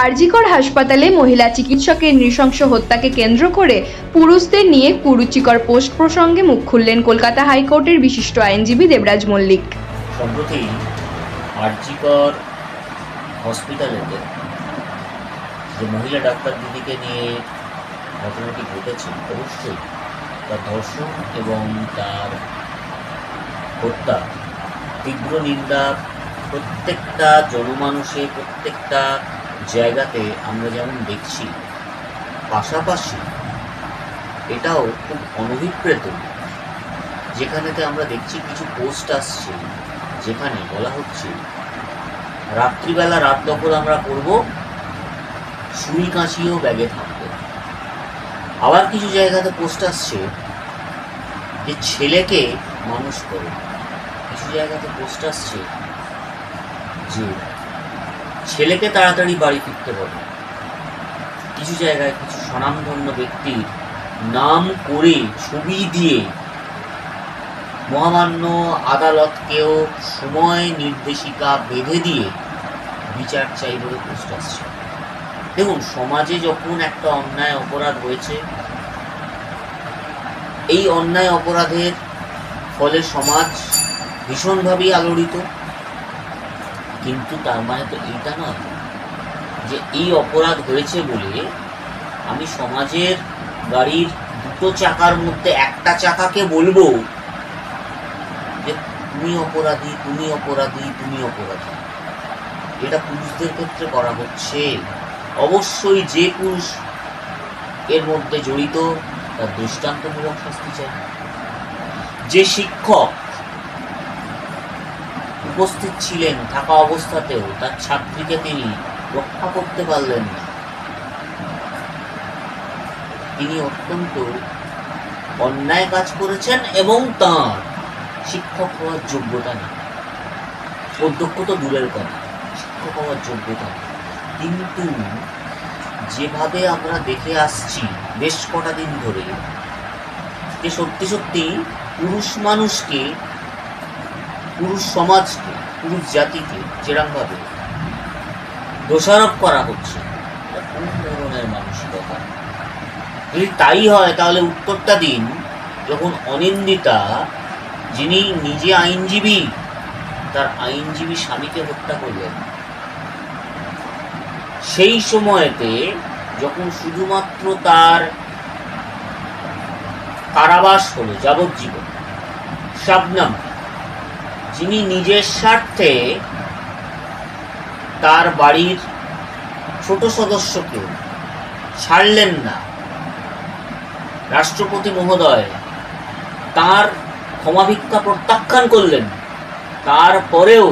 আরজিকর হাসপাতালে মহিলা চিকিৎসকের নৃশংস হত্যাকে কেন্দ্র করে পুরুষদের নিয়ে কুরুচিকর পোস্ট প্রসঙ্গে মুখ খুললেন কলকাতা হাইকোর্টের বিশিষ্ট আইনজীবী দেবরাজ মল্লিক। সম্প্রতি আরজিকর হসপিটালেতে যে মহিলা ডাক্তার দিদিকে নিয়ে ঘটনাটি ঘটেছে, অবশ্যই তার ধর্ষণ এবং তার হত্যা তীব্র নিন্দা প্রত্যেকটা জনমানুষে, প্রত্যেকটা জায়গাতে আমরা যেমন দেখছি, পাশাপাশি এটাও খুব অনভিপ্রেত যেখানেতে আমরা দেখছি কিছু পোস্ট আসছে যেখানে বলা হচ্ছে রাত্রিবেলা রাত দখল আমরা করব, সুই কাঁচিও ব্যাগে থাকবে। আবার কিছু জায়গাতে পোস্ট আসছে যে ছেলেকে মানুষ করে, কিছু জায়গাতে পোস্ট আসছে যে ছেলেকে তাড়াতাড়ি বাড়ি ফিরতে হবে। কিছু জায়গায় কিছু স্বনামধন্য ব্যক্তির নাম করে ছবি দিয়ে মহামান্য আদালতকেও সময় নির্দেশিকা বেঁধে দিয়ে বিচার চাই বলে পোস্ট আসছে। দেখুন, সমাজে যখন একটা অন্যায় অপরাধ হয়েছে, এই অন্যায় অপরাধের ফলে সমাজ ভীষণভাবেই আলোড়িত, কিন্তু তার মানে তো এইটা নয় যে এই অপরাধ হয়েছে বলে আমি সমাজের গাড়ির দুটো চাকার মধ্যে একটা চাকাকে বলবো যে তুমি অপরাধী, তুমি অপরাধী, তুমি অপরাধী। এটা পুরুষদের ক্ষেত্রে করা হচ্ছে। অবশ্যই যে পুরুষ এর মধ্যে জড়িত তার দৃষ্টান্তমূলক শাস্তি চাই। যে শিক্ষক উপস্থিত ছিলেন থাকা অবস্থাতেও তার ছাত্রীকে তিনি রক্ষা করতে পারলেন না, তিনি অত্যন্ত অন্যায় কাজ করেছেন এবং তাঁর শিক্ষক হওয়ার যোগ্যতা নেই। অধ্যক্ষ তো দূরের কথা, শিক্ষক হওয়ার যোগ্যতা নেই। কিন্তু যেভাবে আমরা দেখে আসছি বেশ কটা দিন ধরে, যে সত্যি সত্যি পুরুষ মানুষকে, পুরুষ সমাজকে, পুরুষ জাতিকে যেরকমভাবে দোষারোপ করা হচ্ছে, কোন ধরনের মানসিকতা? যদি তাই হয় তাহলে উত্তরটা দিন, যখন অনিন্দিতা, যিনি নিজে আইনজীবী, তার আইনজীবী স্বামীকে হত্যা করলেন, সেই সময়তে যখন শুধুমাত্র তার কারাবাস হলো যাবজ্জীবন, শাবনম, যিনি নিজের স্বার্থে তার বাড়ির ছোট সদস্যকে ছাড়লেন না, রাষ্ট্রপতি মহোদয় তার ক্ষমাভিক্ষা প্রত্যাখ্যান করলেন, তারপরেও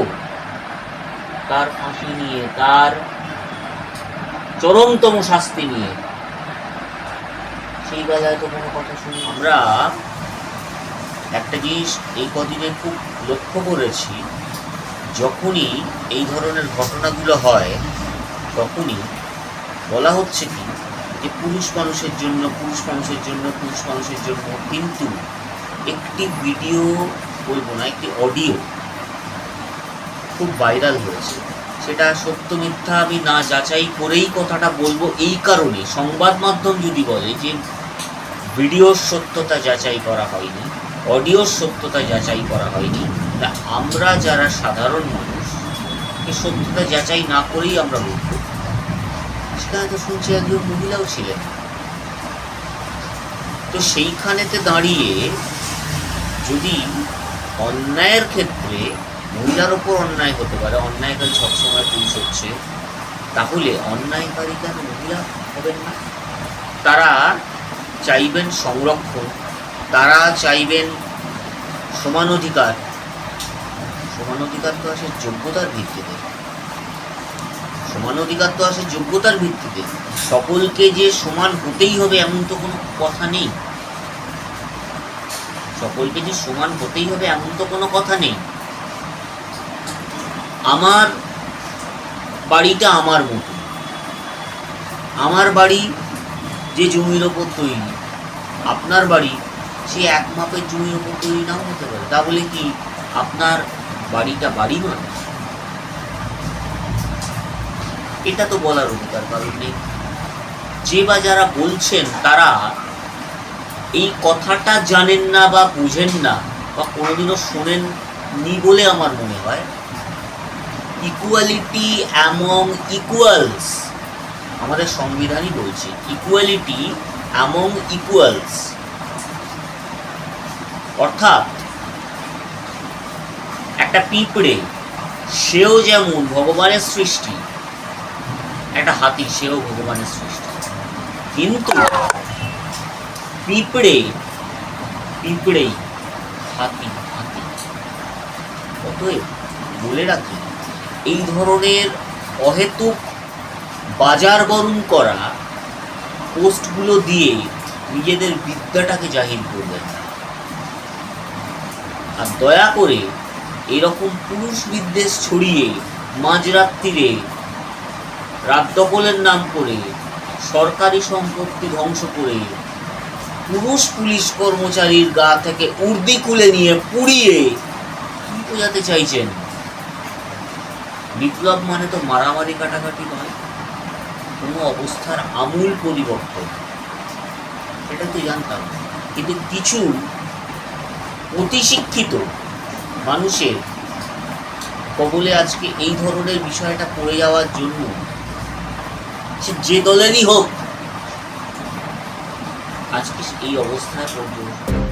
তার ফাঁসি নিয়ে, তার চরমতম শাস্তি নিয়ে সেই বেলায় তো কোনো কথা শুনি। আমরা একটা জিনিস এই কদিনে খুব লক্ষ্য করেছি, যখনই এই ধরনের ঘটনাগুলো হয় তখনই বলা হচ্ছে কি যে পুরুষ মানুষের জন্য, পুরুষ মানুষের জন্য, পুরুষ মানুষের জন্য। কিন্তু একটি ভিডিও বলবো না, একটি অডিও খুব ভাইরাল হয়েছে। সেটা সত্য মিথ্যা আমি না যাচাই করেই কথাটা বলবো, এই কারণে সংবাদ মাধ্যম যদি বলে যে ভিডিওর সত্যতা যাচাই করা হয়নি, অডিওর সত্যতা যাচাই করা হয়নি, তা আমরা যারা সাধারণ মানুষ এই সত্যতা যাচাই না করেই আমরা বলবো। সেখানে তো শুনছি একজন মহিলাও ছিলেন। তো সেইখানেতে দাঁড়িয়ে যদি অন্যায়ের ক্ষেত্রে মহিলার ওপর অন্যায় হতে পারে, অন্যায়কারী সবসময় পুরুষ হচ্ছে, তাহলে অন্যায়কারী কেন মহিলা হবেন না? তারা চাইবেন সংরক্ষণ, তারা চাইবেন সমান অধিকার। সমান অধিকার তো আসে যোগ্যতার ভিত্তিতে, সমান অধিকার তো আসে যোগ্যতার ভিত্তিতে। সকলকে যে সমান হতেই হবে এমন তো কোনো কথা নেই, সকলকে যে সমান হতেই হবে এমন তো কোনো কথা নেই। আমার বাড়িটা আমার মতো, আমার বাড়ি যে জমির ওপর তৈরি, আপনার বাড়ি সে এক মাপের জমির ওপর তৈরি নাও হতে পারে। তা বলে কি আপনার বাড়িটা বাড়ি নয়? এটা তো বলার অধিকার কারণ নেই। যে বা যারা বলছেন তারা এই কথাটা জানেন না বা বুঝেন না বা কোনোদিনও শোনেননি বলে আমার মনে হয়। ইকুয়ালিটি অ্যামং ইকুয়ালস, আমাদের সংবিধানই বলছে ইকুয়ালিটি অ্যামং ইকুয়ালস, অর্থাৎ একটা পিঁপড়ে সেও যেমন ভগবানের সৃষ্টি, একটা হাতি সেও ভগবানের সৃষ্টি, কিন্তু পিঁপড়েই হাতি। অতএব বলে রাখি, এই ধরনের অহেতুক বাজার গরম করা পোস্টগুলো দিয়ে নিজেদের বিদ্যাটাকে জাহির করবেন না। আর দয়া করে এরকম পুরুষ বিদ্বেষ ছড়িয়ে মাঝরাত্রিরে রাত দখলের নাম করে সরকারি সম্পত্তি ধ্বংস করে পুরুষ পুলিশ কর্মচারীর গা থেকে উর্দি খুলে নিয়ে পুড়িয়ে কি বোঝাতে চাইছেন? বিপ্লব মানে তো মারামারি কাটাকাটি নয়, কোনো অবস্থার আমূল পরিবর্তন, এটা তো জানতাম। কিন্তু কিছু অতিশিক্ষিত মানুষের কবলে আজকে এই ধরনের বিষয়টা পড়ে যাওয়ার জন্য সে যে দলেরই হোক আজকে এই অবস্থায় পর্যন্ত